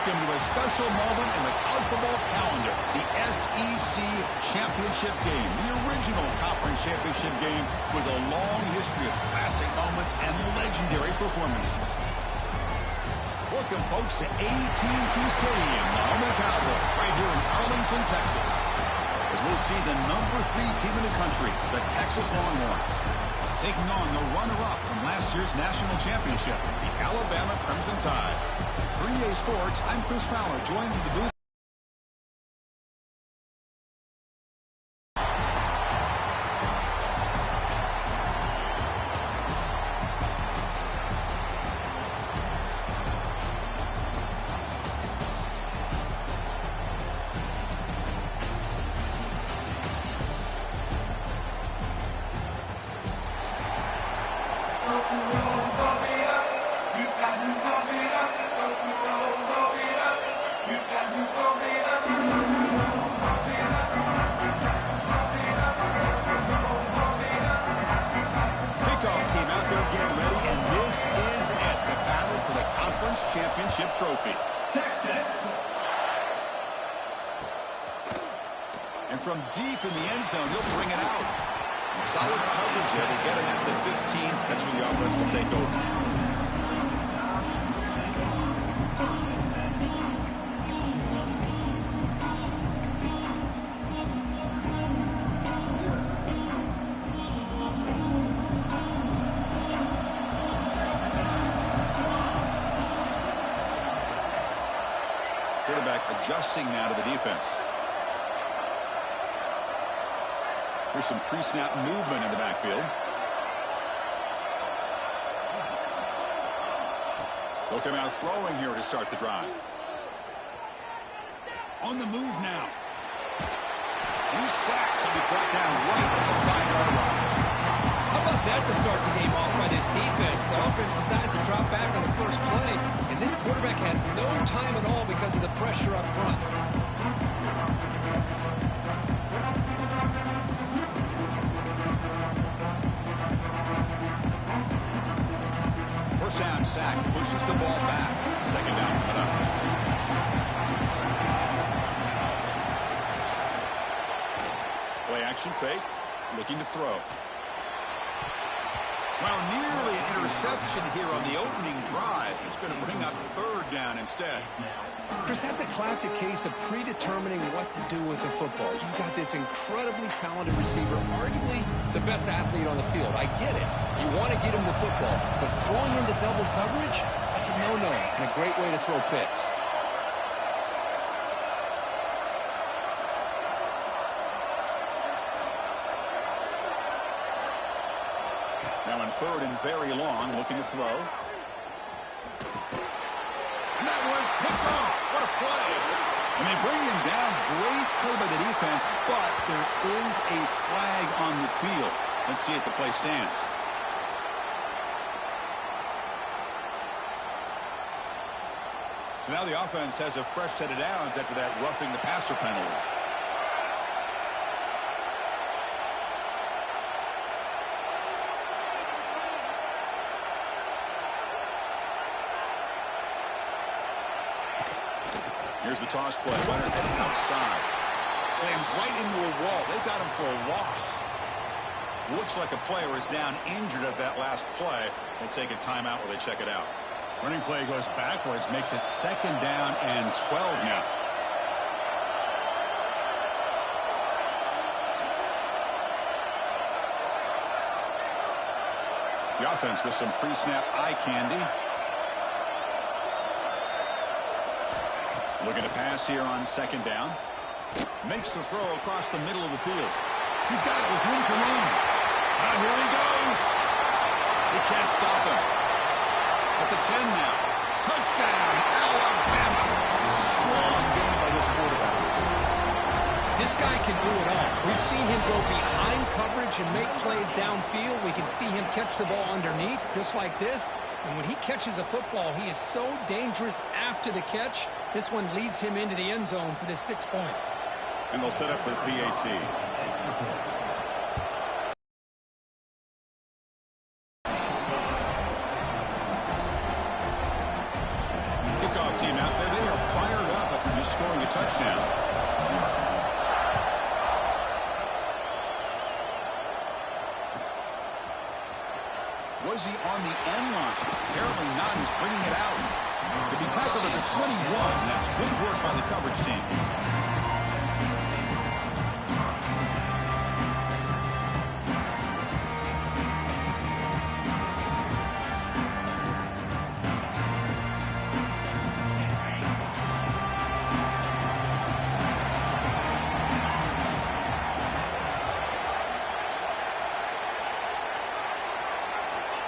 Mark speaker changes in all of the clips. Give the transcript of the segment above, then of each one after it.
Speaker 1: welcome to a special moment in the college football calendar, the SEC Championship game, the original conference championship game with a long history of classic moments and legendary performances. Welcome, folks, to AT&T Stadium, the home of the Cowboys, right here in Arlington, Texas, as we'll see the #3 team in the country, the Texas Longhorns, taking on the runner-up from last year's national championship, the Alabama Crimson Tide. For EA Sports, I'm Chris Fowler, joined in the booth. Championship trophy. Texas. And from deep in the end zone, he'll bring it out. Solid coverage there. They get him at the 15. That's where the offense will take over. Adjusting now to the defense. Here's some pre-snap movement in the backfield. They'll come out throwing here to start the drive. On the move now. He's sacked to be brought down right at the 5-yard line.
Speaker 2: How about that to start the game off by this defense? The offense decides to drop back on the first play, and this quarterback has no time at all because of the pressure up front.
Speaker 1: First down sack, pushes the ball back. Second down coming up. Play action fake, looking to throw. Well, nearly an interception here on the opening drive. It's going to bring up third down instead.
Speaker 2: Chris, that's a classic case of predetermining what to do with the football. You've got this incredibly talented receiver, arguably the best athlete on the field. I get it. You want to get him the football, but throwing into double coverage, that's a no-no and a great way to throw picks.
Speaker 1: Now in third and very long, looking to throw. And that one's picked off. What a play. And they bring him down. Great play by the defense, but there is a flag on the field. Let's see if the play stands. So now the offense has a fresh set of downs after that roughing the passer penalty. Here's the toss play. Leonard heads outside. Slams right into a wall. They've got him for a loss. Looks like a player is down injured at that last play. They'll take a timeout while they check it out. Running play goes backwards, makes it second down and 12 now. The offense with some pre-snap eye candy. Looking to pass here on second down. Makes the throw across the middle of the field. He's got it with room to run. Here he goes. They can't stop him. At the 10 now. Touchdown, Alabama. Strong game by this quarterback.
Speaker 2: This guy can do it all. We've seen him go behind coverage and make plays downfield. We can see him catch the ball underneath, just like this. And when he catches a football, he is so dangerous after the catch. This one leads him into the end zone for the 6 points.
Speaker 1: And they'll set up for the PAT. Kickoff team out there. They are a touchdown. Was he on the end line? Apparently not. He's bringing it out. To be tackled at the 21, that's good work by the coverage team.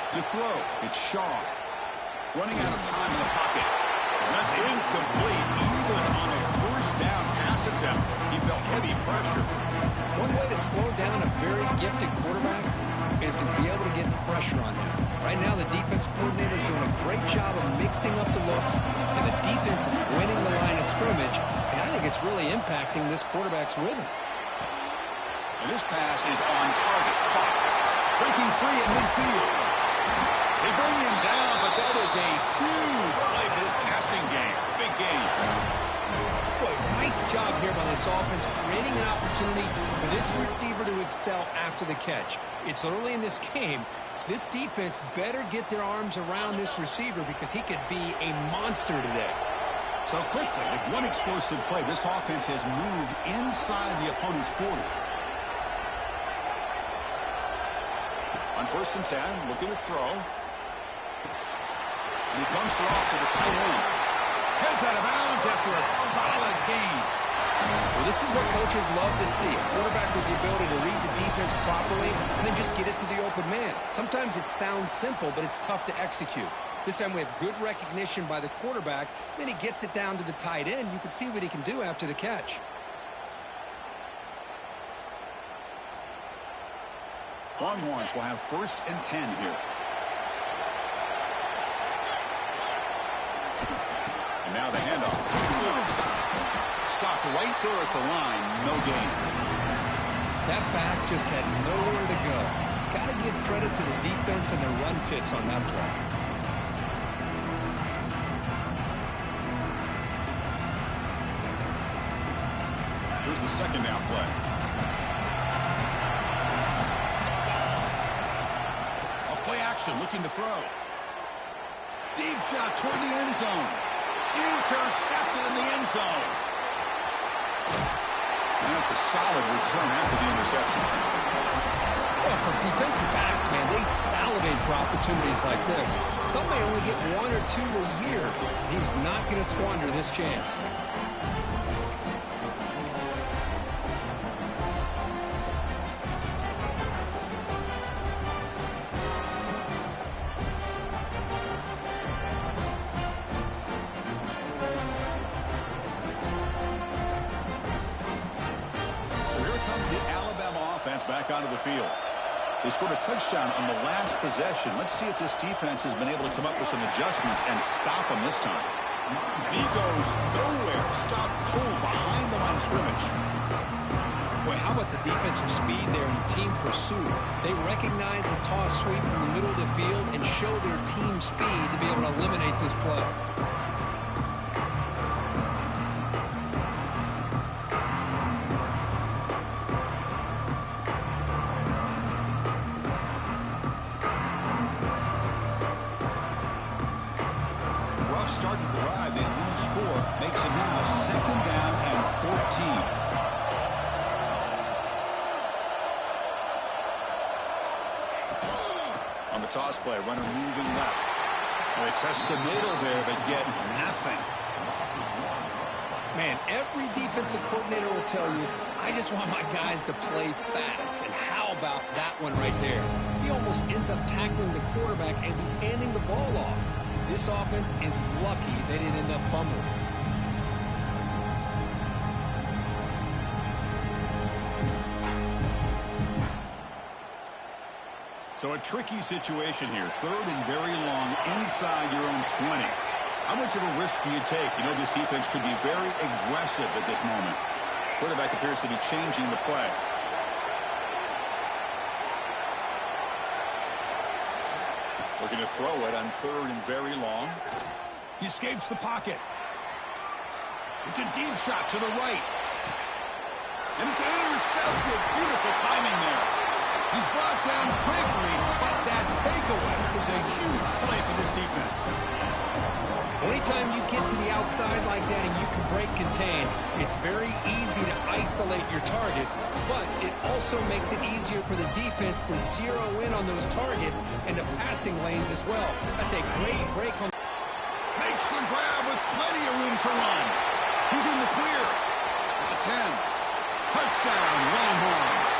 Speaker 1: To throw, it's Shaw. Running out of time in the pocket. That's incomplete. Even on a first down pass attempt, he felt heavy pressure.
Speaker 2: One way to slow down a very gifted quarterback is to be able to get pressure on him. Right now, the defense coordinator is doing a great job of mixing up the looks, and the defense is winning the line of scrimmage, and I think it's really impacting this quarterback's rhythm.
Speaker 1: And this pass is on target. Caught. Breaking free at midfield. They bring him down, but that is a huge play for this passing game. Big game.
Speaker 2: Boy, nice job here by this offense, creating an opportunity for this receiver to excel after the catch. It's early in this game, so this defense better get their arms around this receiver because he could be a monster today.
Speaker 1: So quickly, with one explosive play, this offense has moved inside the opponent's 40. On 1st and 10, looking to throw. And he dumps it off to the tight end. Heads out of bounds after a solid gain.
Speaker 2: Well, this is what coaches love to see. A quarterback with the ability to read the defense properly and then just get it to the open man. Sometimes it sounds simple, but it's tough to execute. This time we have good recognition by the quarterback. Then he gets it down to the tight end. You can see what he can do after the catch.
Speaker 1: Longhorns will have 1st and 10 here. And now the handoff. Stopped right there at the line. No gain.
Speaker 2: That back just had nowhere to go. Got to give credit to the defense and their run fits on that play.
Speaker 1: Here's the 2nd down play. Play action, looking to throw. Deep shot toward the end zone. Intercepted in the end zone. And that's a solid return after the interception.
Speaker 2: Well, for defensive backs, man, they salivate for opportunities like this. Some may only get 1 or 2 a year, and he was not going to squander this chance.
Speaker 1: Back onto the field. They scored a touchdown on the last possession. Let's see if this defense has been able to come up with some adjustments and stop them this time. And he goes nowhere. Stop cold behind the line of scrimmage.
Speaker 2: Boy, how about the defensive speed there in team pursuit? They recognize the toss sweep from the middle of the field and show their team speed to be able to eliminate this play.
Speaker 1: Starting the drive, they lose 4. Makes it now 2nd down and 14. On the toss play, runner moving left. They test the middle there, but get nothing.
Speaker 2: Man, every defensive coordinator will tell you, I just want my guys to play fast. And how about that one right there? He almost ends up tackling the quarterback as he's handing the ball off. This offense is lucky they didn't end up fumbling.
Speaker 1: So a tricky situation here. 3rd and very long inside your own 20. How much of a risk do you take? You know this defense could be very aggressive at this moment. Quarterback appears to be changing the play. Looking to throw it on 3rd and very long. He escapes the pocket. It's a deep shot to the right. And it's intercepted. Beautiful timing there. He's brought down quickly, but that takeaway is a huge play for this defense.
Speaker 2: Anytime you get to the outside like that and you can break contain, it's very easy to isolate your targets, but it also makes it easier for the defense to zero in on those targets and the passing lanes as well. That's a great break on.
Speaker 1: Makes the grab with plenty of room to run. He's in the clear at the 10. Touchdown, Longhorns.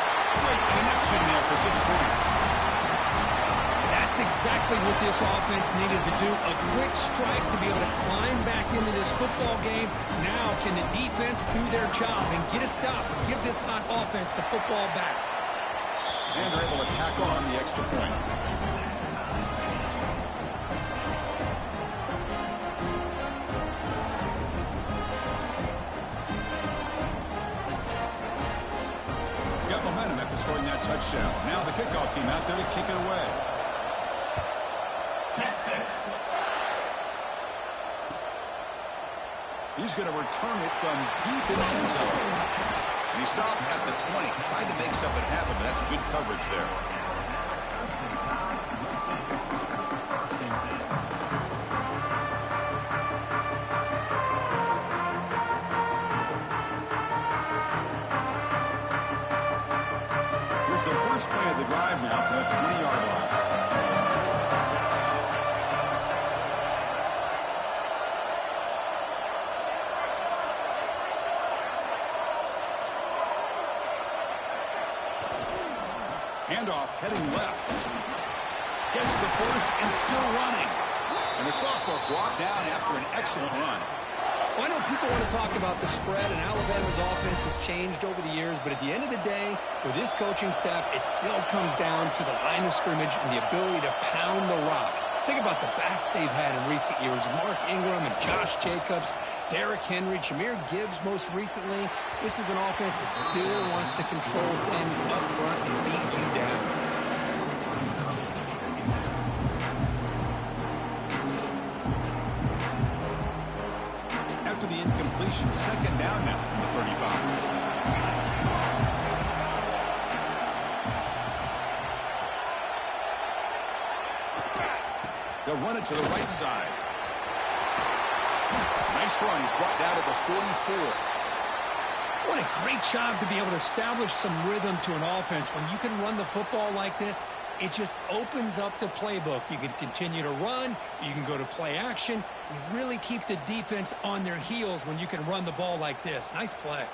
Speaker 1: Great connection there for 6 points.
Speaker 2: That's exactly what this offense needed to do. A quick strike to be able to climb back into this football game. Now can the defense do their job and get a stop and give this hot offense the football back?
Speaker 1: And they're able to tackle on the extra point. Got momentum after scoring that touchdown. Now the kickoff team out there to kick it away. He's going to return it from deep in the end zone. And he stopped at the 20. Tried to make something happen, but that's good coverage there. Here's the first play of the drive now from the 20-yard line. Handoff heading left. Gets the first and still running. And the sophomore brought down after an excellent run.
Speaker 2: Well, I know people want to talk about the spread, and Alabama's offense has changed over the years, but at the end of the day, with this coaching staff, it still comes down to the line of scrimmage and the ability to pound the rock. Think about the backs they've had in recent years. Mark Ingram and Josh Jacobs, Derrick Henry, Jahmyr Gibbs most recently. This is an offense that still wants to control things up front and beat you down.
Speaker 1: After the incompletion, second down now from the 35. They'll run it to the right side. Nice run. He's brought down to the 44.
Speaker 2: What a great job to be able to establish some rhythm to an offense. When you can run the football like this, it just opens up the playbook. You can continue to run. You can go to play action. You really keep the defense on their heels when you can run the ball like this. Nice play.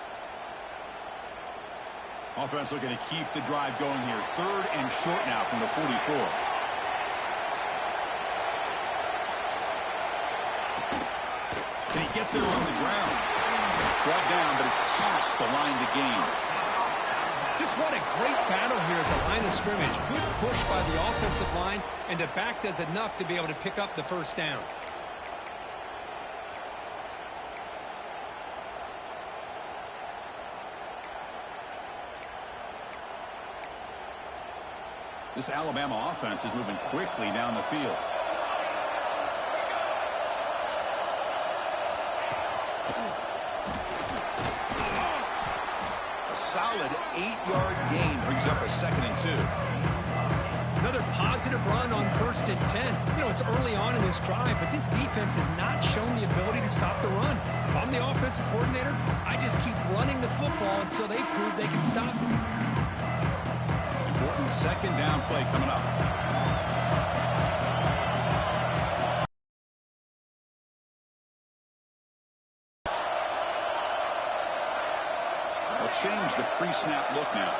Speaker 1: Offense looking to keep the drive going here. Third and short now from the 44. Can he get there on the ground? Brought down, but it's past the line to gain.
Speaker 2: Just what a great battle here at the line of scrimmage. Good push by the offensive line, and the back does enough to be able to pick up the first down.
Speaker 1: This Alabama offense is moving quickly down the field. A solid 8-yard gain brings up a 2nd and 2.
Speaker 2: Another positive run on 1st and 10. You know, it's early on in this drive, but this defense has not shown the ability to stop the run. If I'm the offensive coordinator, I just keep running the football until they prove they can stop it.
Speaker 1: Important 2nd down play coming up. They'll change the pre-snap look now.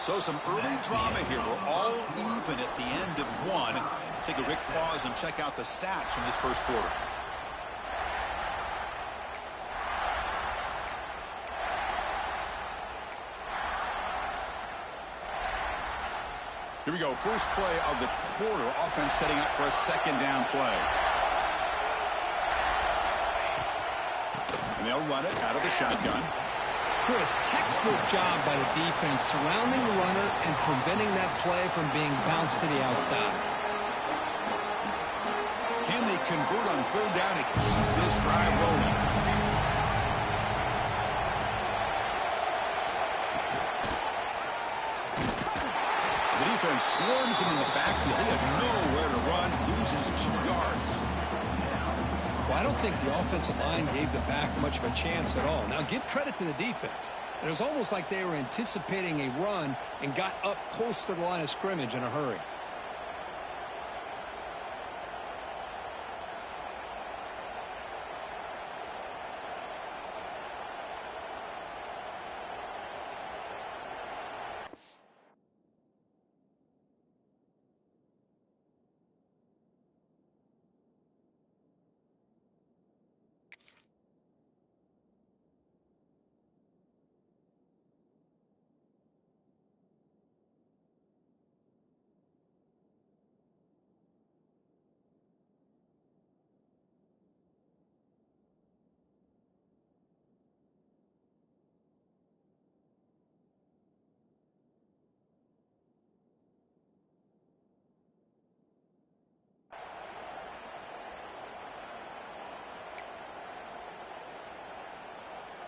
Speaker 1: So some early drama here. We're all even at the end of one. Let's take a quick pause and check out the stats from this first quarter. Here we go. First play of the quarter. Offense setting up for a 2nd down play. And they'll run it out of the shotgun.
Speaker 2: Chris, textbook job by the defense surrounding the runner and preventing that play from being bounced to the outside.
Speaker 1: Can they convert on third down and keep this drive rolling? The defense swarms him in the backfield. He had nowhere to run, loses 2 yards.
Speaker 2: Well, I don't think the offensive line gave the back much of a chance at all. Now, give credit to the defense. It was almost like they were anticipating a run and got up close to the line of scrimmage in a hurry.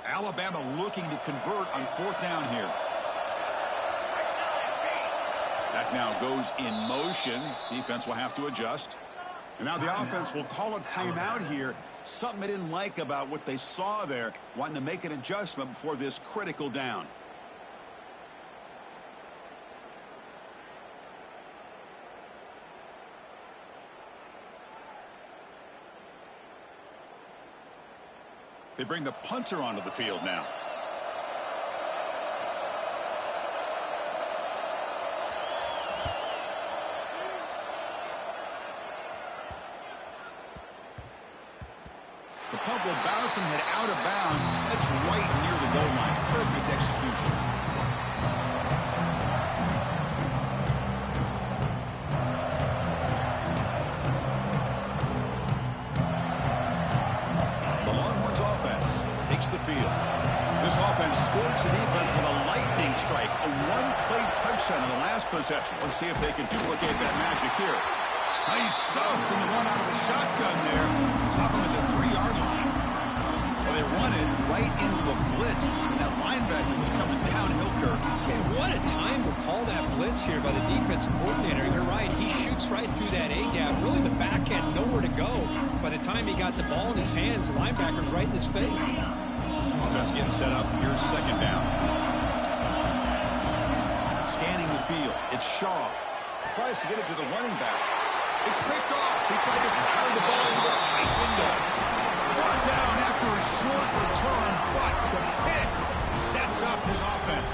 Speaker 1: Alabama looking to convert on 4th down here. That now goes in motion. Defense will have to adjust. And now the offense will call a timeout here. Something they didn't like about what they saw there. Wanting to make an adjustment before this critical down. They bring the punter onto the field now. The punt will bounce and head out of bounds. That's right near the goal line. Perfect execution. The field. This offense scores the defense with a lightning strike, a one-play touchdown in the last possession. Let's see if they can duplicate that magic here. Nice stuff in the run out of the shotgun there. Stop him at the 3-yard line. Well, they run it right into a blitz. That linebacker was coming downhill, Kirk.
Speaker 2: Man, what a time to call that blitz here by the defensive coordinator. You're right. He shoots right through that A-gap. Really, the back had nowhere to go. By the time he got the ball in his hands, the linebacker's right in his face.
Speaker 1: Offense getting set up. Here's 2nd down. Scanning the field. It's Shaw. Tries to get it to the running back. It's picked off. He tried to fire the ball into a tight window. Brought down after a short return, but the pick sets up his offense.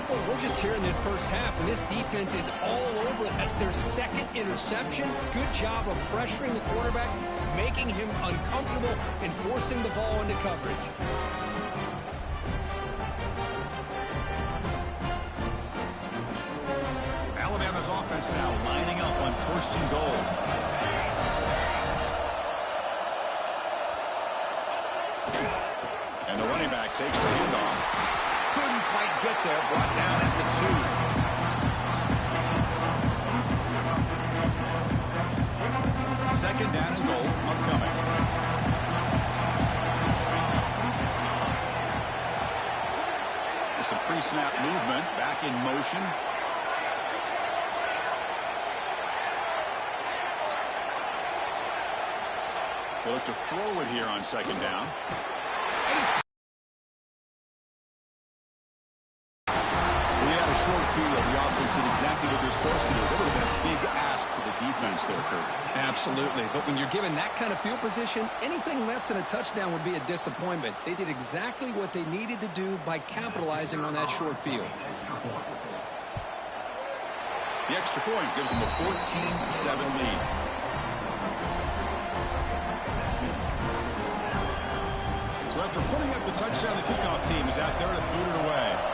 Speaker 2: Well, we're just here in this first half, and this defense is all over it. That's their 2nd interception. Good job of pressuring the quarterback, making him uncomfortable, and forcing the ball into coverage.
Speaker 1: Alabama's offense now lining up on 1st and goal. And the running back takes the handoff. Couldn't quite get there. Brought down at the 2. 2nd down and goal upcoming. There's some pre-snap movement. Back in motion. They look to throw it here on 2nd down. And it's short field. The offense did exactly what they're supposed to do. That would have been a big ask for the defense there, Kurt.
Speaker 2: Absolutely. But when you're given that kind of field position, anything less than a touchdown would be a disappointment. They did exactly what they needed to do by capitalizing on that short field.
Speaker 1: The extra point gives them a 14-7 lead. So after putting up the touchdown, the kickoff team is out there to boot it away.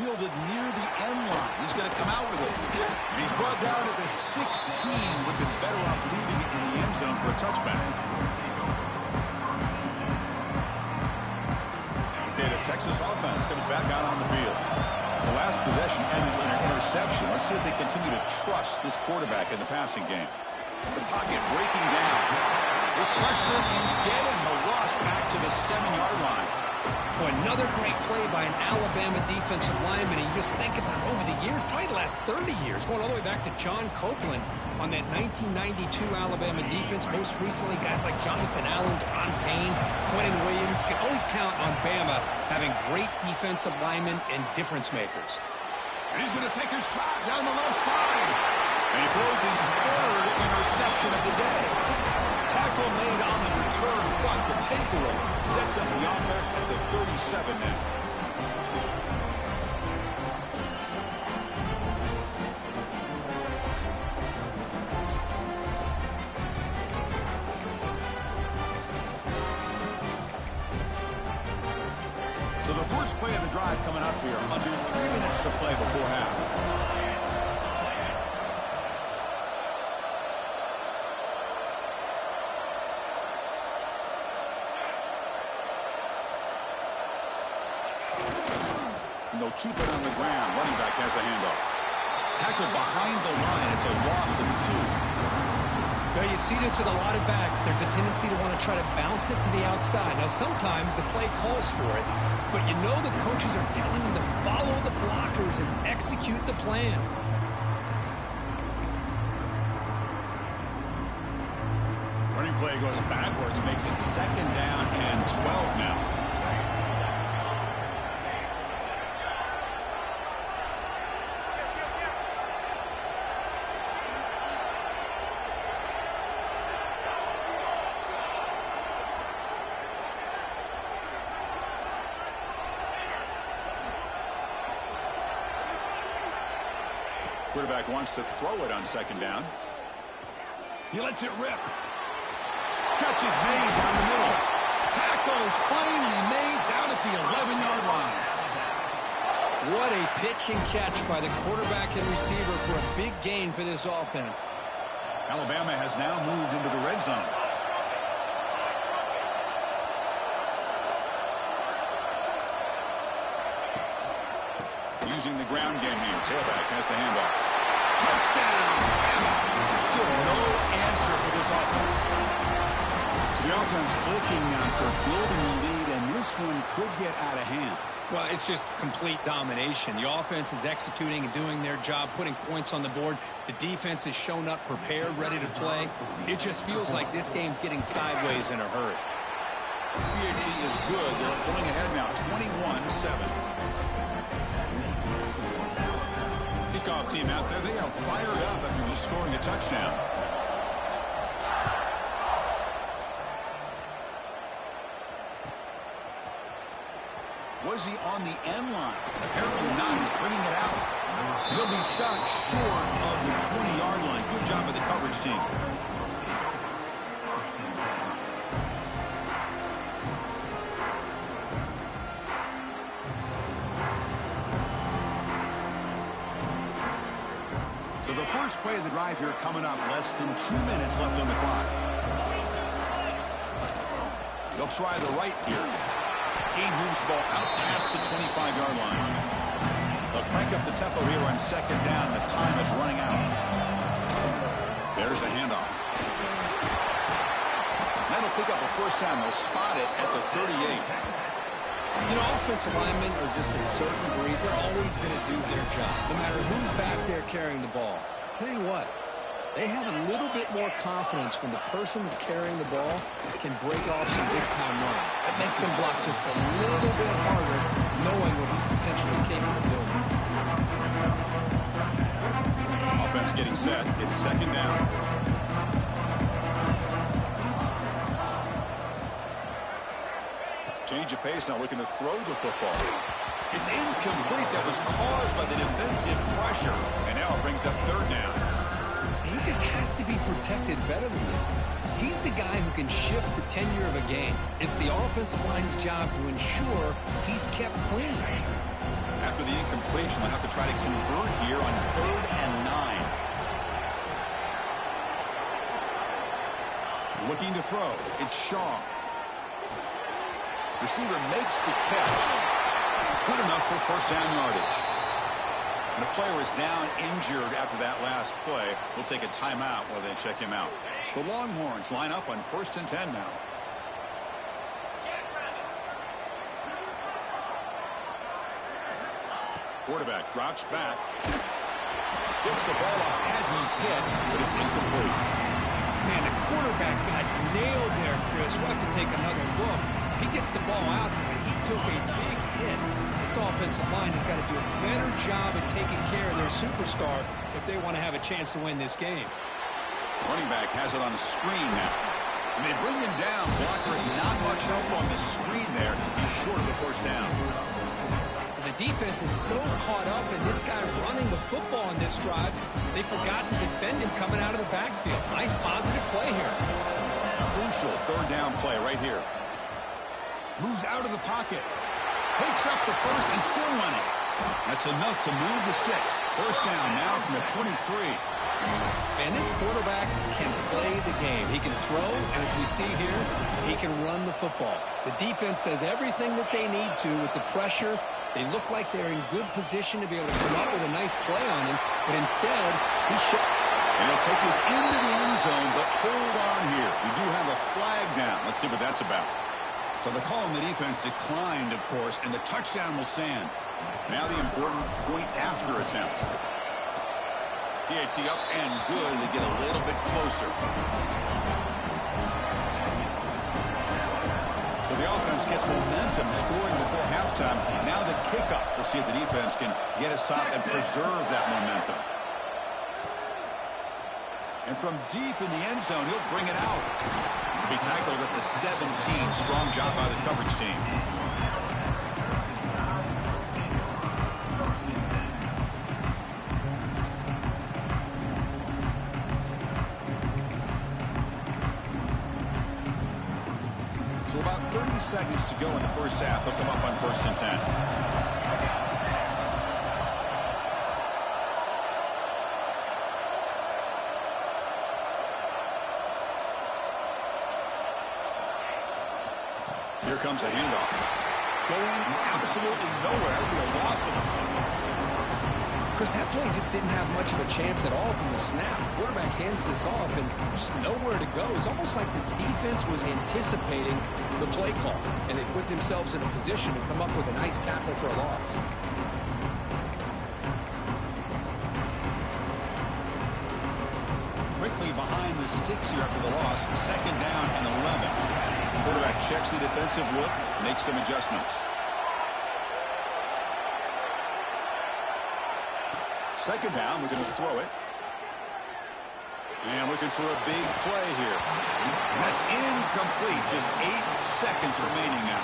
Speaker 1: fielded near the end line. He's going to come out with it. And he's brought down at the 16. Would have been better off leaving it in the end zone for a touchback. Okay, the Texas offense comes back out on the field. The last possession ended in an interception. Let's see if they continue to trust this quarterback in the passing game. The pocket breaking down. They pressure him and get him. The loss back to the 7-yard line.
Speaker 2: Oh, another great play by an Alabama defensive lineman. And you just think about over the years, probably the last 30 years, going all the way back to John Copeland on that 1992 Alabama defense. Most recently, guys like Jonathan Allen, Deron Payne, Quentin Williams. You can always count on Bama having great defensive linemen and difference makers.
Speaker 1: And he's going to take a shot down the left side. And he throws his third interception of the day. Tackle made on the return, but the takeaway sets up the offense at the 37 now. So the first play of the drive coming up here, under 3 minutes to play before half. They'll keep it on the ground. Running back has the handoff. Tackled behind the line. It's a loss of 2.
Speaker 2: Now you see this with a lot of backs. There's a tendency to want to try to bounce it to the outside. Now sometimes the play calls for it, but you know the coaches are telling them to follow the blockers and execute the plan.
Speaker 1: Running play goes backwards, makes it 2nd down and 12 now. Quarterback wants to throw it on 2nd down. He lets it rip. Catch is made down the middle. Tackle is finally made down at the 11-yard line.
Speaker 2: What a pitch and catch by the quarterback and receiver for a big gain for this offense.
Speaker 1: Alabama has now moved into the red zone. Using the ground game here. Tailback has the handoff. Touchdown! Still no answer for this offense. So the offense clicking now for building the lead, and this one could get out of hand.
Speaker 2: Well, it's just complete domination. The offense is executing and doing their job, putting points on the board. The defense has shown up, prepared, ready to play. It just feels like this game's getting sideways in a hurry.
Speaker 1: PHC is good. They're pulling ahead now, 21-7. Kickoff team out there, they are fired up after just scoring a touchdown. Was he on the end line? Apparently not. He's bringing it out. He'll be stopped short of the 20-yard line. Good job by the coverage team. So the first play of the drive here coming up. Less than 2 minutes left on the clock. They'll try the right here. Gain moves the ball out past the 25-yard line. They'll crank up the tempo here on 2nd down. The time is running out. There's the handoff. That'll pick up a first down. They'll spot it at the 38.
Speaker 2: You know, offensive linemen are just a certain breed. They're always going to do their job, no matter who's back there carrying the ball. I'll tell you what, they have a little bit more confidence when the person that's carrying the ball can break off some big-time runs. That makes them block just a little bit harder, knowing what he's potentially capable of doing.
Speaker 1: Offense getting set. It's 2nd down. Change of pace, now looking to throw the football. It's incomplete. That was caused by the defensive pressure. And now it brings up 3rd down.
Speaker 2: He just has to be protected better than that. He's the guy who can shift the tenure of a game. It's the offensive line's job to ensure he's kept clean.
Speaker 1: After the incompletion, they'll have to try to convert here on 3rd and 9. Looking to throw. It's Shaw. Receiver makes the catch. Good enough for first down yardage. And the player is down injured after that last play. We'll take a timeout while they check him out. The Longhorns line up on 1st and 10 now. Quarterback drops back. Gets the ball off as he's hit, but it's incomplete.
Speaker 2: Man, the quarterback got nailed there, Chris. We'll have to take another look. He gets the ball out, but he took a big hit. This offensive line has got to do a better job of taking care of their superstar if they want to have a chance to win this game.
Speaker 1: Running back has it on a screen now. And they bring him down. Blocker's not much help on the screen there. He's short of the first down.
Speaker 2: The defense is so caught up in this guy running the football on this drive, they forgot to defend him coming out of the backfield. Nice positive play here.
Speaker 1: Crucial 3rd down play right here. Moves out of the pocket. Takes up the first and still running. That's enough to move the sticks. First down now from the 23.
Speaker 2: And this quarterback can play the game. He can throw, and as we see here, he can run the football. The defense does everything that they need to with the pressure. They look like they're in good position to be able to come up with a nice play on him, but instead, he should.
Speaker 1: And he'll take this into the end zone, but hold on here. We do have a flag down. Let's see what that's about. So the call on the defense declined, of course, and the touchdown will stand. Now the important point after attempt. PAT up and good to get a little bit closer. So the offense gets momentum scoring before halftime. Now the kickoff. We'll see if the defense can get a stop and preserve that momentum. And from deep in the end zone, he'll bring it out. He'll be tackled at the 17. Strong job by the coverage team. So about 30 seconds to go in the first half. They'll come up on 1st and 10. Here comes a handoff. Going absolutely nowhere. That would be a loss of it.
Speaker 2: Chris, that play just didn't have much of a chance at all from the snap. Quarterback hands this off, and there's nowhere to go. It's almost like the defense was anticipating the play call, and they put themselves in a position to come up with a nice tackle for a loss.
Speaker 1: Quickly behind the sticks here after the loss. 2nd down and 11. Quarterback checks the defensive look, makes some adjustments. 2nd down, we're going to throw it. And looking for a big play here. And that's incomplete. Just 8 seconds remaining now.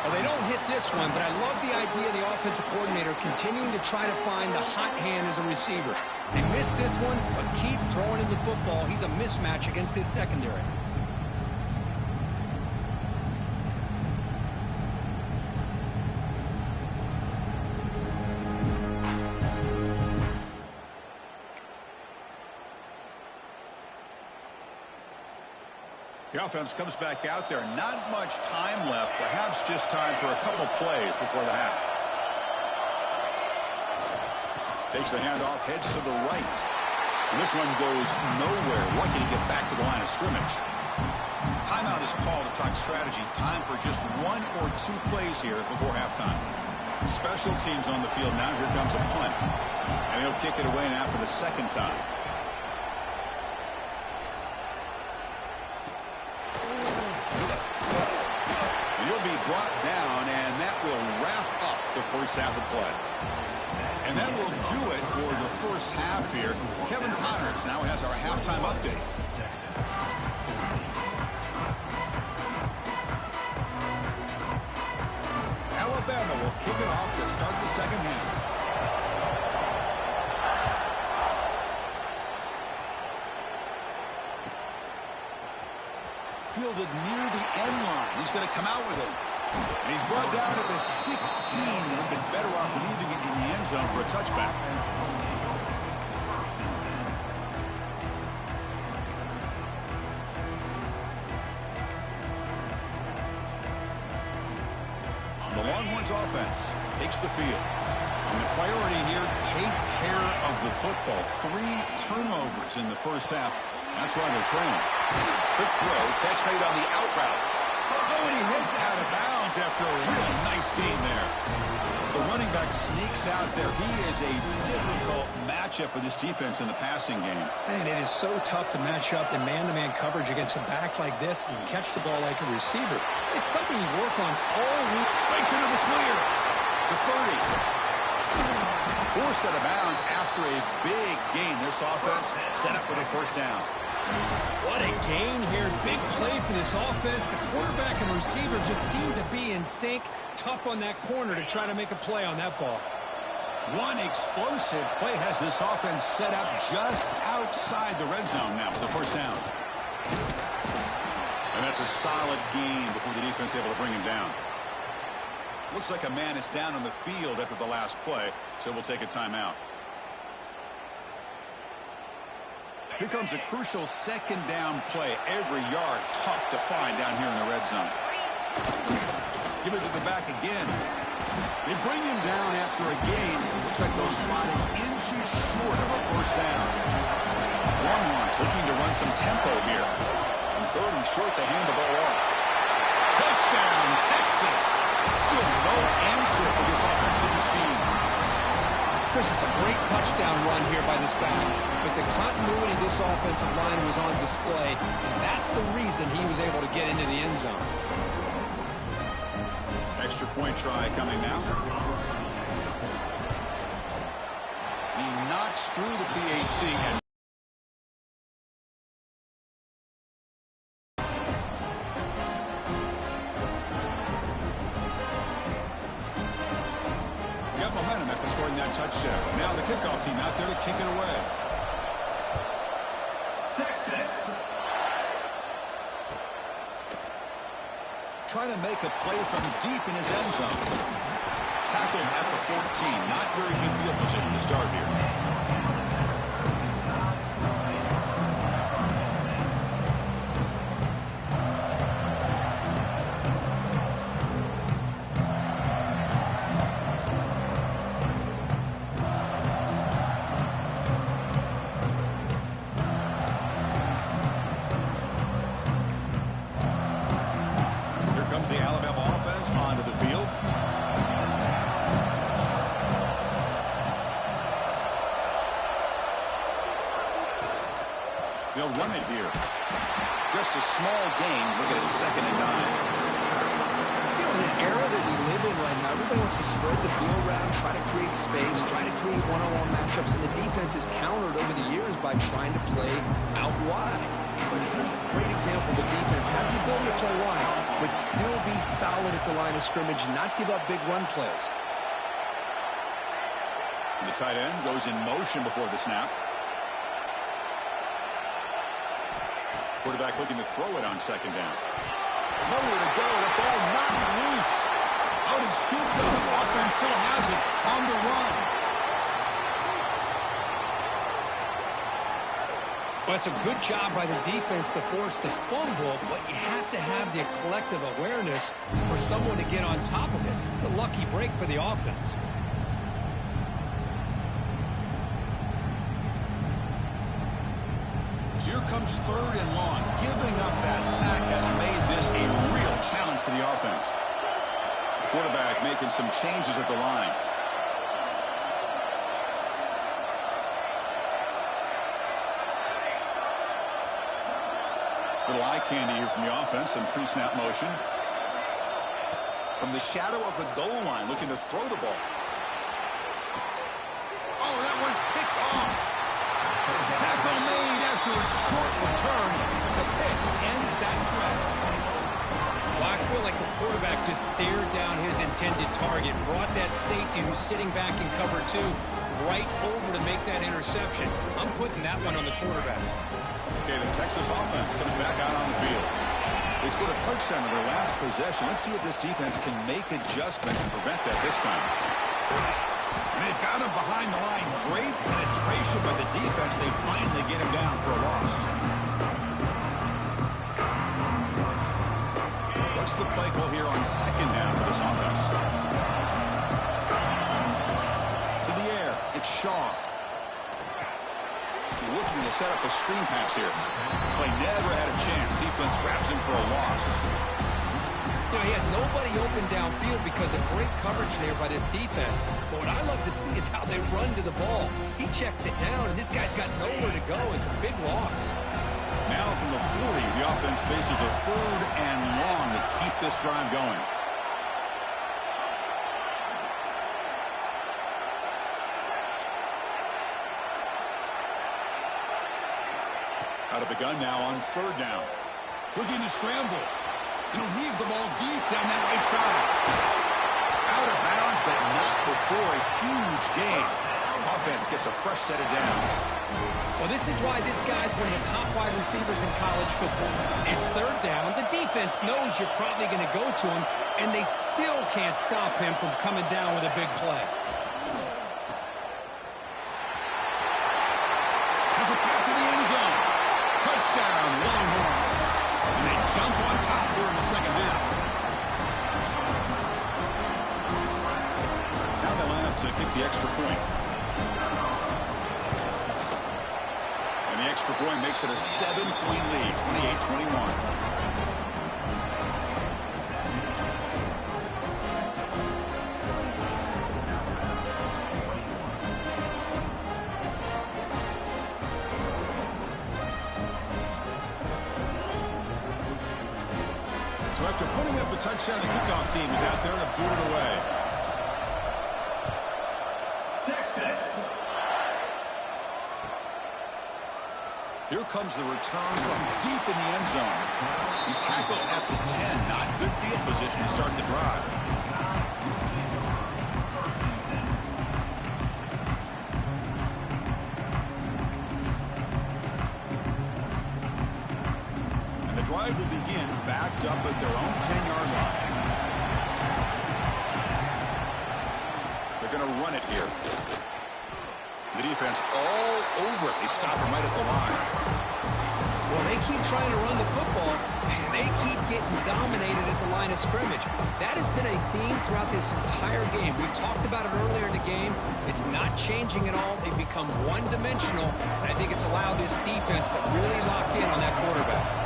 Speaker 2: Well, they don't hit this one, but I love the idea of the offensive coordinator continuing to try to find the hot hand as a receiver. They missed this one, but keep throwing him the football. He's a mismatch against his secondary.
Speaker 1: The offense comes back out there. Not much time left. Perhaps just time for a couple plays before the half. Takes the handoff, heads to the right. And this one goes nowhere. Lucky to get back to the line of scrimmage. Timeout is called to talk strategy. Time for just 1 or 2 plays here before halftime. Special teams on the field now. Here comes a punt. And he'll kick it away now for the 2nd time. Brought down, and that will wrap up the first half of play. And that will do it for the first half here. Kevin Connors now has our halftime update. Alabama will kick it off to start the 2nd half. Fielded near the end line. He's going to come out with it. And he's brought down at the 16. Would have been better off leaving it in the end zone for a touchback. The Longhorns offense takes the field. And the priority here, take care of the football. 3 turnovers in the first half. That's why they're trailing. Quick throw, catch made on the out route. Oh, and he hits out of bounds after a really nice game there. The running back sneaks out there. He is a difficult matchup for this defense in the passing game.
Speaker 2: And it is so tough to match up in man-to-man coverage against a back like this and catch the ball like a receiver. It's something you work on all week.
Speaker 1: Breaks into the clear. The 30. Forced out of bounds after a big gain. This offense set up for the first down.
Speaker 2: What a gain here. Big play for this offense. The quarterback and receiver just seem to be in sync. Tough on that corner to try to make a play on that ball.
Speaker 1: One explosive play has this offense set up just outside the red zone now for the first down. And that's a solid gain before the defense able to bring him down. Looks like a man is down on the field after the last play, so we'll take a timeout. Here comes a crucial second down play. Every yard tough to find down here in the red zone. Give it to the back again. They bring him down after a gain. Looks like they'll spot him inches short of a first down. Longhorns looking to run some tempo here. And 3rd and short, they hand the ball off. Touchdown, Texas. Still no answer for this offensive machine.
Speaker 2: Chris, it's a great touchdown run here by this back. But the continuity of this offensive line was on display, and that's the reason he was able to get into the end zone.
Speaker 1: Extra point try coming now. He knocks through the PAT and got momentum after scoring that touchdown. Now the kickoff team out there to kick it away. Trying to make a play from deep in his end zone. Tackled at the 14. Not very good field position to start here. The Alabama offense onto the field. They'll run it here. Just a small gain. Looking at 2nd and 9.
Speaker 2: You know, in an era that we live in right now, everybody wants to spread the field around, try to create space, try to create one-on-one matchups, and the defense is countered over the years by trying to play out wide. But here's a great example. The defense has the ability to play wide, but still be solid at the line of scrimmage and not give up big run plays.
Speaker 1: And the tight end goes in motion before the snap. Quarterback looking to throw it on 2nd down. Nowhere to go. The ball knocked loose. Out and scooped up. Offense still has it on the run.
Speaker 2: Well, it's a good job by the defense to force the fumble, but you have to have the collective awareness for someone to get on top of it. It's a lucky break for the offense.
Speaker 1: So here comes 3rd and long. Giving up that sack has made this a real challenge for the offense. The quarterback making some changes at the line. Little eye candy here from the offense. Some pre-snap motion. From the shadow of the goal line, looking to throw the ball. Oh, that one's picked off. Tackle made after a short return. And the pick ends that threat.
Speaker 2: Well, I feel like the quarterback just stared down his intended target, brought that safety who's sitting back in cover 2 right over to make that interception. I'm putting that one on the quarterback.
Speaker 1: Okay, the Texas offense comes back out on the field. They scored a touchdown in their last possession. Let's see if this defense can make adjustments and prevent that this time. And they've got him behind the line. Great penetration by the defense. They finally get him down for a loss. What's the play call here on second down for this offense? To the air. It's Shaw. Looking to set up a screen pass here. Play never had a chance. Defense grabs him for a loss.
Speaker 2: You know, he had nobody open downfield because of great coverage there by this defense. But what I love to see is how they run to the ball. He checks it down, and this guy's got nowhere to go. It's a big loss.
Speaker 1: Now from the 40, the offense faces a 3rd and long to keep this drive going. Out of the gun now on 3rd down. Looking to scramble. And he'll heave the ball deep down that right side. Out of bounds, but not before a huge gain. Offense gets a fresh set of downs.
Speaker 2: Well, this is why this guy's one of the top wide receivers in college football. It's 3rd down. The defense knows you're probably going to go to him, and they still can't stop him from coming down with a big play.
Speaker 1: Has a pass to the end zone. Touchdown, Longhorns. And they jump on top here in the second half. Now they line up to kick the extra point. And the extra point makes it a 7-point lead, 28-21. So after putting up a touchdown, the kickoff team is out there to boot it away. Texas. Here comes the return from deep in the end zone. He's tackled at the 10. Not good field position to start the drive. Drive will begin backed up at their own 10-yard line. They're going to run it here. The defense all over it. They stop him right at the line.
Speaker 2: Well, they keep trying to run the football, and they keep getting dominated at the line of scrimmage. That has been a theme throughout this entire game. We've talked about it earlier in the game. It's not changing at all. They've become one-dimensional, and I think it's allowed this defense to really lock in on that quarterback.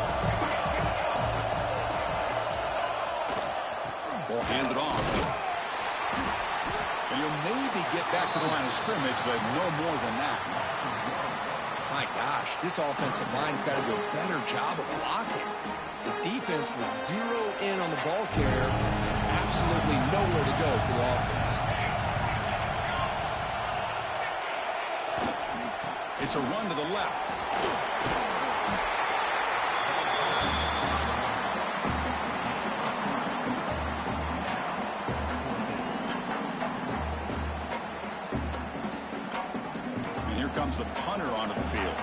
Speaker 1: Ball handed off. And you'll maybe get back to the line of scrimmage, but no more than that.
Speaker 2: My gosh, this offensive line's got to do a better job of blocking. The defense was zero in on the ball carrier, and absolutely nowhere to go for the offense.
Speaker 1: It's a run to the left. Comes the punter onto the field.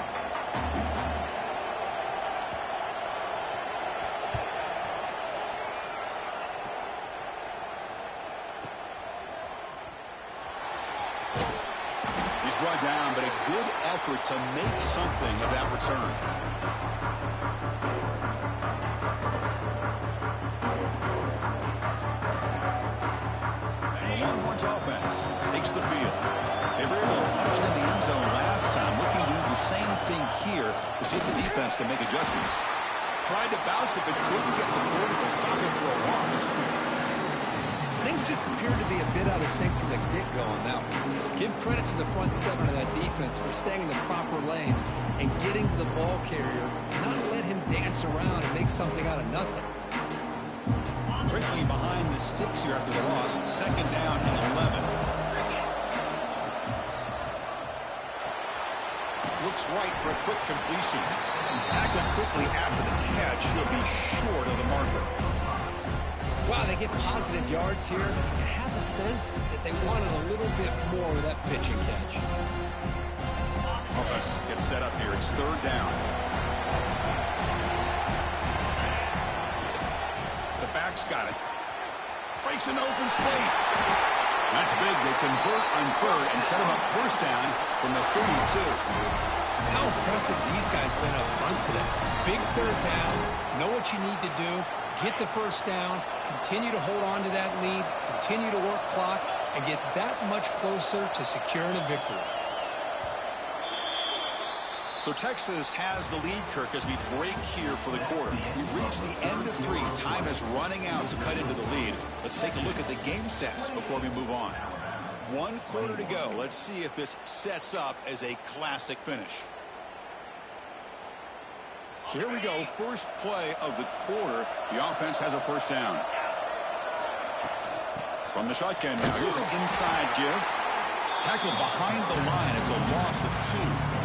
Speaker 1: He's brought down, but a good effort to make something of that return. And the Longhorns offense takes the field. They were able to punch it in the end zone last time. Looking to do the same thing here to see if the defense can make adjustments. Tried to bounce it, but couldn't get the vertical. Stop it for a loss.
Speaker 2: Things just appeared to be a bit out of sync from the get-go on that one. Give credit to the front 7 of that defense for staying in the proper lanes and getting to the ball carrier, not let him dance around and make something out of nothing.
Speaker 1: Quickly behind the sticks here after the loss. 2nd down and 11. Looks right for a quick completion. Tackled quickly after the catch. He'll be short of the marker.
Speaker 2: Wow, they get positive yards here. You have a sense that they wanted a little bit more with that pitch and catch.
Speaker 1: Offense gets set up here. It's 3rd down. quarterback's got it. Breaks an open space. That's big. They convert on third and set him up first down from the 32.
Speaker 2: How impressive these guys been up front today. Big third down. Know what you need to do. Get the first down. Continue to hold on to that lead. Continue to work clock and get that much closer to securing a victory.
Speaker 1: So Texas has the lead, Kirk, as we break here for the quarter. We've reached the end of 3. Time is running out to cut into the lead. Let's take a look at the game sets before we move on. 1 quarter to go. Let's see if this sets up as a classic finish. So here we go. First play of the quarter. The offense has a first down. From the shotgun now. Here's an inside give. Tackled behind the line. It's a loss of 2.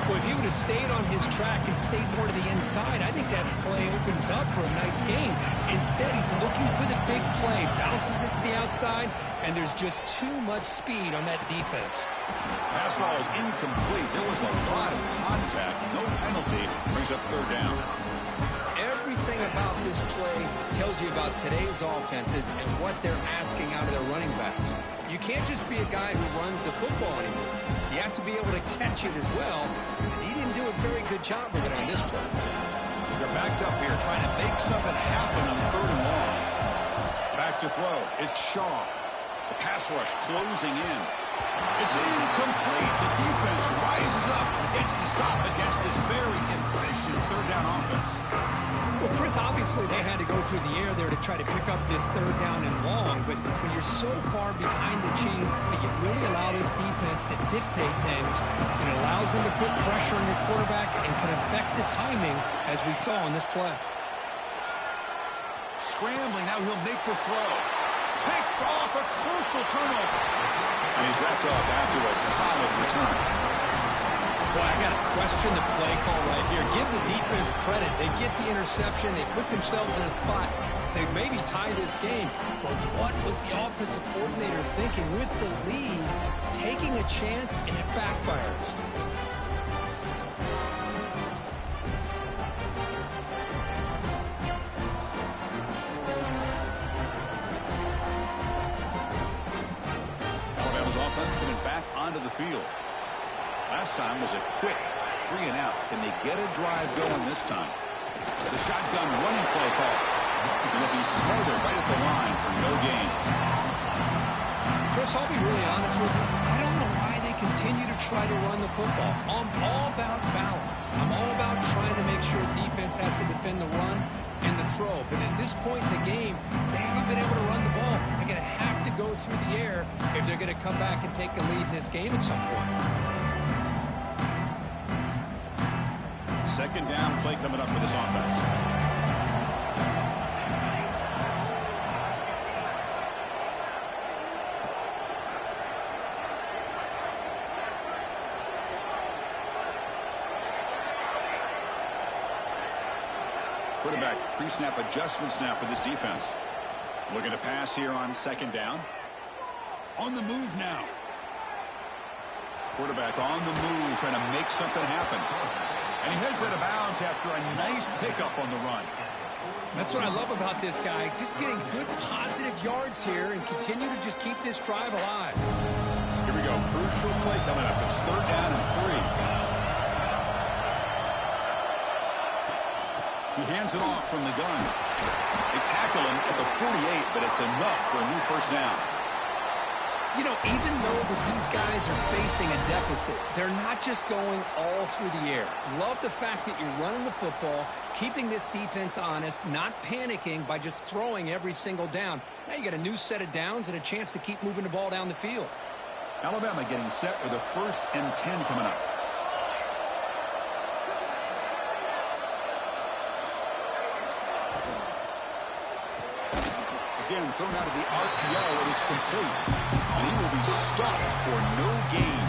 Speaker 2: Well, if he would have stayed on his track and stayed more to the inside, I think that play opens up for a nice gain. Instead, he's looking for the big play, bounces it to the outside, and there's just too much speed on that defense.
Speaker 1: Pass ball is incomplete. There was a lot of contact. No penalty. Brings up third down.
Speaker 2: Everything about this play tells you about today's offenses and what they're asking out of their running backs. You can't just be a guy who runs the football anymore. You have to be able to catch it as well, and he didn't do a very good job of it on this play.
Speaker 1: They're backed up here trying to make something happen on third and long. Back to throw. It's Shaw. The pass rush closing in. It's incomplete. The defense rises up and gets the stop against this very efficient third down offense.
Speaker 2: Well, Chris, obviously they had to go through the air there to try to pick up this third down and long, but when you're so far behind the chains, you really allow this defense to dictate things, and it allows them to put pressure on your quarterback and can affect the timing, as we saw on this play.
Speaker 1: Scrambling, now he'll make the throw. Picked off, a crucial turnover. And he's wrapped up after a solid return.
Speaker 2: Boy, I got to question the play call right here. Give the defense credit. They get the interception. They put themselves in a spot to maybe tie this game. But what was the offensive coordinator thinking with the lead, taking a chance, and it backfires?
Speaker 1: Alabama's offense coming back onto the field. Last time was a quick 3 and out. Can they get a drive going this time? The shotgun running play call. And it'll be smothered right at the line for no gain.
Speaker 2: Chris, I'll be really honest with you. I don't know why they continue to try to run the football. I'm all about balance. I'm all about trying to make sure defense has to defend the run and the throw. But at this point in the game, they haven't been able to run the ball. They're going to have to go through the air if they're going to come back and take the lead in this game at some point.
Speaker 1: Second down play coming up for this offense. Quarterback pre-snap adjustments now for this defense. Looking to pass here on second down. On the move now. Quarterback on the move, trying to make something happen. And he heads out of bounds after a nice pickup on the run.
Speaker 2: That's what I love about this guy. Just getting good positive yards here and continue to just keep this drive alive.
Speaker 1: Here we go. Crucial play coming up. It's third down and 3. He hands it off from the gun. They tackle him at the 48, but it's enough for a new first down.
Speaker 2: You know, even though these guys are facing a deficit, they're not just going all through the air. Love the fact that you're running the football, keeping this defense honest, not panicking by just throwing every single down. Now you got a new set of downs and a chance to keep moving the ball down the field.
Speaker 1: Alabama getting set with a 1st and 10 coming up. Again, thrown out of the RPO, it is complete. And he will be stuffed for no gain.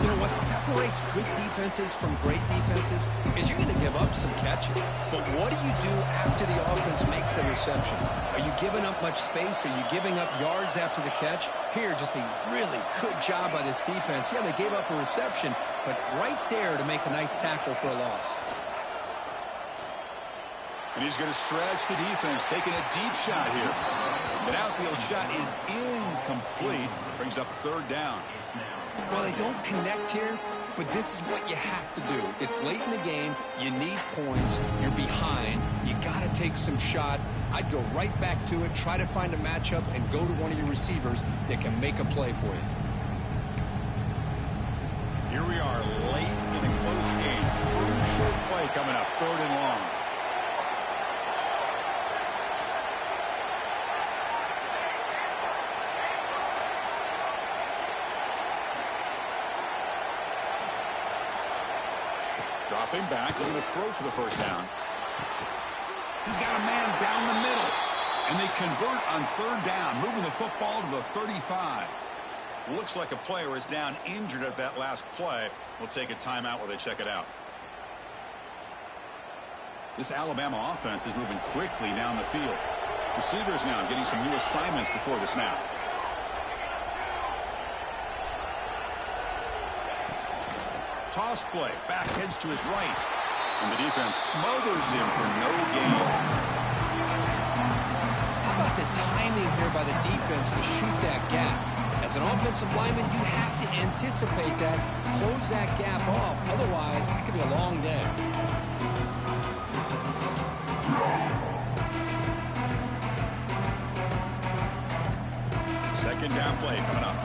Speaker 2: You know, what separates good defenses from great defenses is you're going to give up some catches. But what do you do after the offense makes the reception? Are you giving up much space? Are you giving up yards after the catch? Here, just a really good job by this defense. Yeah, they gave up a reception, but right there to make a nice tackle for a loss.
Speaker 1: And he's going to stretch the defense, taking a deep shot here. An outfield shot is incomplete. Brings up third down.
Speaker 2: Well, they don't connect here, but this is what you have to do. It's late in the game. You need points. You're behind. You got to take some shots. I'd go right back to it, try to find a matchup, and go to one of your receivers that can make a play for you.
Speaker 1: Here we are late in a close game. Crucial play coming up, third and long. Dropping back, looking to throw for the first down. He's got a man down the middle. And they convert on third down, moving the football to the 35. Looks like a player is down injured at that last play. We'll take a timeout while they check it out. This Alabama offense is moving quickly down the field. Receivers now getting some new assignments before the snap. Toss play, back heads to his right. And the defense smothers him for no gain.
Speaker 2: How about the timing here by the defense to shoot that gap? As an offensive lineman, you have to anticipate that, close that gap off. Otherwise, it could be a long day.
Speaker 1: Second down play coming up.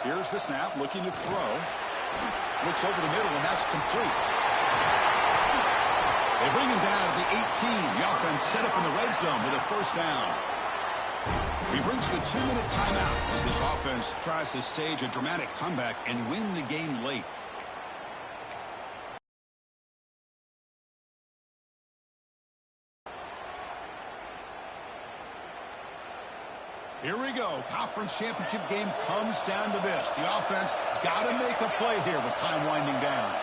Speaker 1: Here's the snap, looking to throw. Looks over the middle, and that's complete. They bring him down at the 18. The offense set up in the red zone with a first down. We've reached the 2-minute timeout as this offense tries to stage a dramatic comeback and win the game late. Here we go. Conference championship game comes down to this. The offense got to make a play here with time winding down.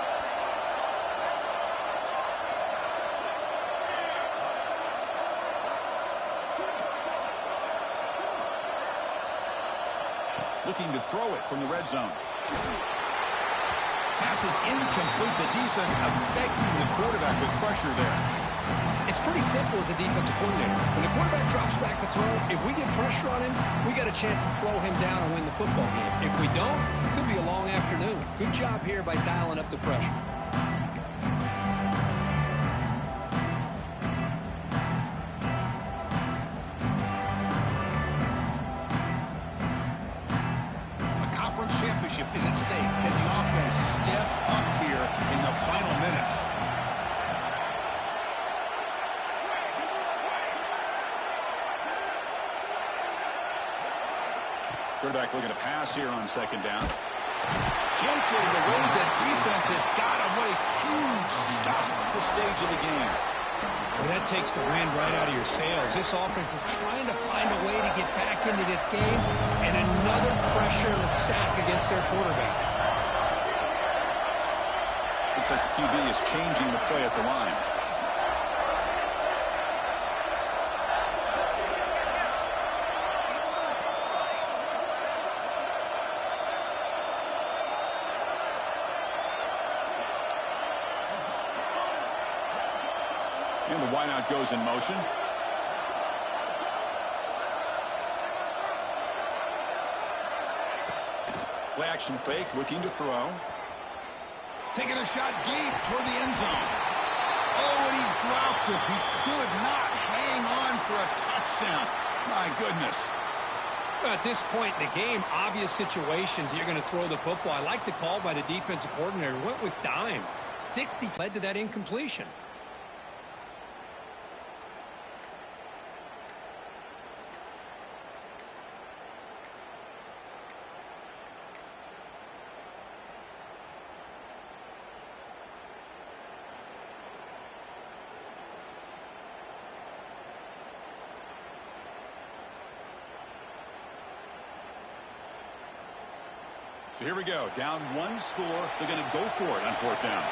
Speaker 1: Looking to throw it from the red zone. Pass is incomplete. The defense affecting the quarterback with pressure there.
Speaker 2: It's pretty simple as a defensive coordinator. When the quarterback drops back to throw, if we get pressure on him, we got a chance to slow him down and win the football game. If we don't, it could be a long afternoon. Good job here by dialing up the pressure.
Speaker 1: A conference championship is at stake. Can the offense step up here in the final minutes? Quarterback looking to pass here on second down. Can't get it away. The defense has got him. What a huge stop at the stage of the game.
Speaker 2: Well, that takes the wind right out of your sails. This offense is trying to find a way to get back into this game, and another pressure and a sack against their quarterback.
Speaker 1: Looks like the QB is changing the play at the line. And the wideout goes in motion. Play action fake, looking to throw. Taking a shot deep toward the end zone. Oh, and he dropped it. He could not hang on for a touchdown. My goodness.
Speaker 2: Well, at this point in the game, obvious situations, you're going to throw the football. I like the call by the defensive coordinator. Went with dime. 60 led to that incompletion.
Speaker 1: So here we go. Down one score. They're going to go for it on fourth down.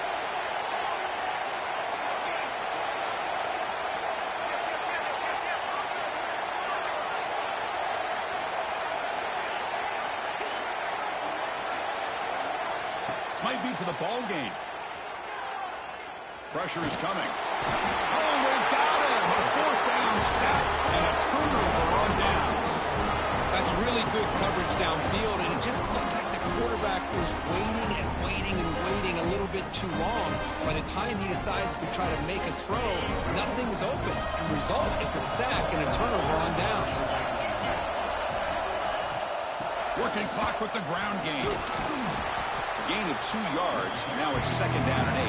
Speaker 1: This might be for the ball game. Pressure is coming. Oh, they've got him. A fourth down sack and a turnover on downs.
Speaker 2: That's really good coverage downfield, and it just looked like the quarterback was waiting and waiting and waiting a little bit too long. By the time he decides to try to make a throw, nothing's open. The result is a sack and a turnover on downs.
Speaker 1: Working clock with the ground game. Gain of 2 yards. Now it's second down and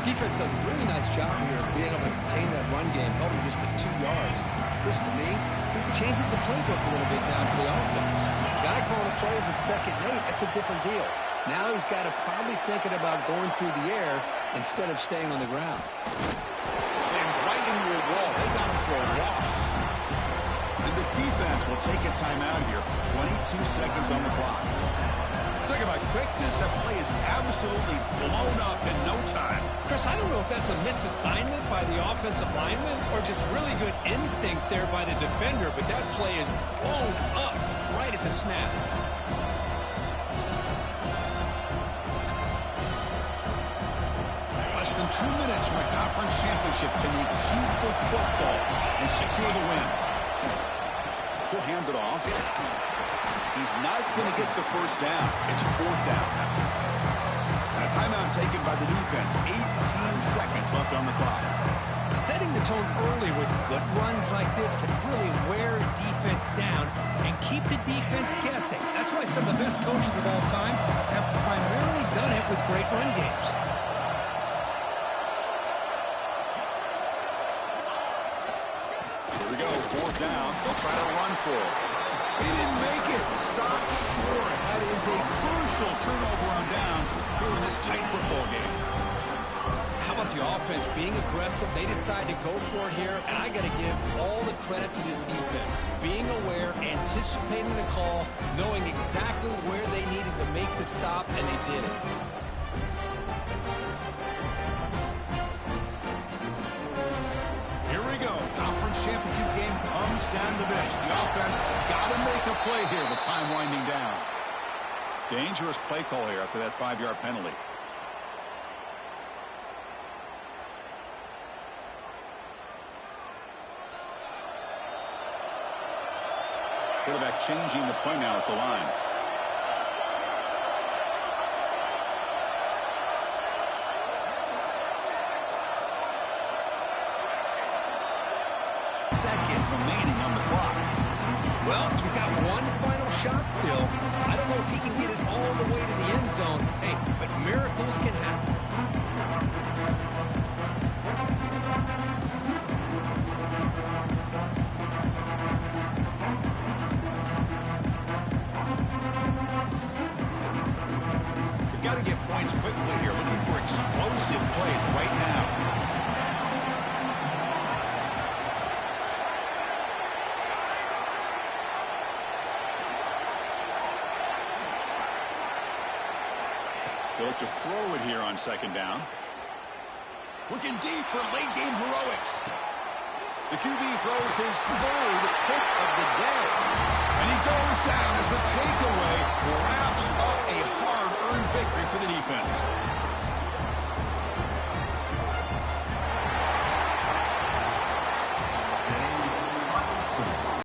Speaker 1: 8.
Speaker 2: Defense does a really nice job here of being able to contain that run game, held him just at 2 yards. Chris, to me, this changes the playbook a little bit now for the offense. The guy calling the plays at second and 8, that's a different deal. Now he's got to probably thinking about going through the air instead of staying on the ground.
Speaker 1: Slams right into a wall. They got him for a loss. And the defense will take a timeout here. 22 seconds on the clock. Talk about quickness. That play is absolutely blown up in no time.
Speaker 2: Chris, I don't know if that's a misassignment by the offensive lineman or just really good instincts there by the defender, but that play is blown up right at the snap.
Speaker 1: Less than 2 minutes from a conference championship. Can they keep the football and secure the win? He'll hand it off. He's not going to get the first down. It's fourth down. And a timeout taken by the defense. 18 seconds left on the clock.
Speaker 2: Setting the tone early with good runs like this can really wear defense down and keep the defense guessing. That's why some of the best coaches of all time have primarily done it with great run games.
Speaker 1: Here we go, fourth down. They'll try to run for it. He didn't make it. Stopped short. That is a crucial turnover on downs here in this tight football game.
Speaker 2: How about the offense being aggressive? They decide to go for it here, and I got to give all the credit to this defense. Being aware, anticipating the call, knowing exactly where they needed to make the stop, and they did it.
Speaker 1: Here we go. Conference championship game comes down to this. The offense got to make a play here with time winding down. Dangerous play call here after that 5-yard penalty. Quarterback changing the play now at the line. Second remaining on the clock.
Speaker 2: Well, you got one final shot still. I don't know if he can get it all the way to the end zone. Hey, but miracles can happen.
Speaker 1: We've got to get points quickly here. Looking for explosive plays right now. They'll look to throw it here on second down. Looking deep for late-game heroics. The QB throws his third pick of the day. And he goes down as the